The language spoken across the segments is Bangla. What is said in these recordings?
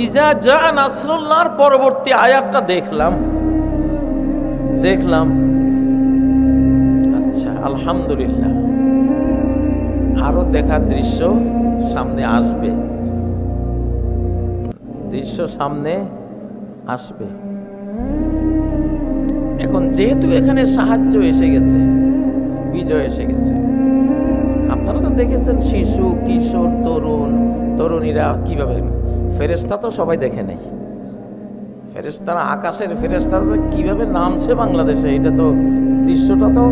ইজা জা নাসরুল্লাহর পরবর্তী আয়াতটা দেখলাম আচ্ছা আলহামদুলিল্লাহ, আরো দেখার দৃশ্য সামনে আসবে। এখন যেহেতু এখানে সাহায্য এসে গেছে, বিজয় এসে গেছে, আপনারা তো দেখেছেন শিশু, কিশোর, তরুণীরা কিভাবে, ফেরেশতা তো সবাই দেখে নেই, ফেরেশতারা আকাশের ফেরেশতারা কিভাবে নামছে বাংলাদেশে, এটা তো দৃশ্যটা তো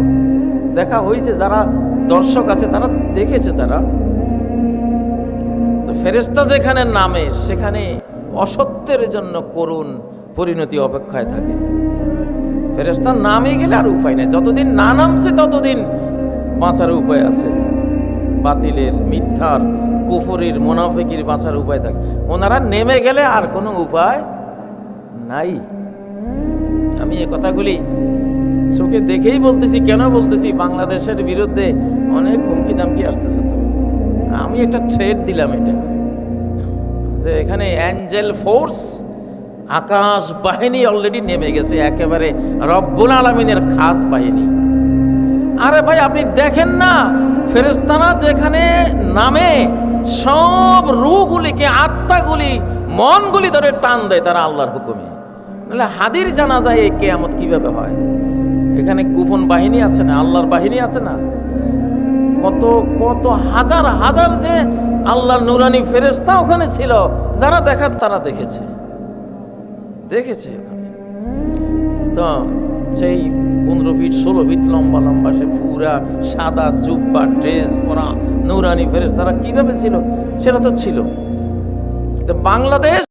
দেখা হয়েছে, যারা দর্শক আছে তারা দেখেছে। তারা তো ফেরেশতা যেখানে নামে সেখানে অসত্যের জন্য করুণ পরিণতি অপেক্ষায় থাকে। ফেরেশতা নামে গেলে আর উপায় নেই, যতদিন না নামছে ততদিন বাঁচার উপায় আছে, বাতিলের, মিথ্যার, কুফরির, মুনাফিকির বাঁচার উপায় থাকে। ওনারা নেমে গেলে আর কোনো উপায় নাই। আমি এই কথাগুলি চোখে দেখেই বলতেছি। কেন বলতেছি? বাংলাদেশের বিরুদ্ধে অনেক হুমকি দামকি আসতেছে। তো আমি একটা থ্রেড দিলাম এটা, যে এখানে অ্যাঞ্জেল ফোর্স, আকাশ বাহিনী অলরেডি নেমে গেছে, একেবারে রব্বুল আলামিনের খাস বাহিনী। আরে ভাই আপনি দেখেন না, ফেরেশতারা যেখানে নামে সব রূহগুলিকে, আত্মাগুলি, মনগুলি ধরে টান দেয় তারা আল্লাহর হুকুমে। নাহলে হাদির জানা যায় এই কিয়ামত কিভাবে হয়। এখানে গোপন বাহিনী আছে না, আল্লাহর বাহিনী আছে না, কত কত হাজার হাজার যে আল্লাহর নুরানি ফেরেশতা ওখানে ছিল, যারা দেখার তারা দেখেছে ওখানে। তো সেই 15 ফিট 16 ফিট লম্বা সে পুরা সাদা জুব্বা ড্রেস পরা নুরানি ফেরেশতারা কিভাবে ছিল সেটা তো ছিল। তো বাংলাদেশ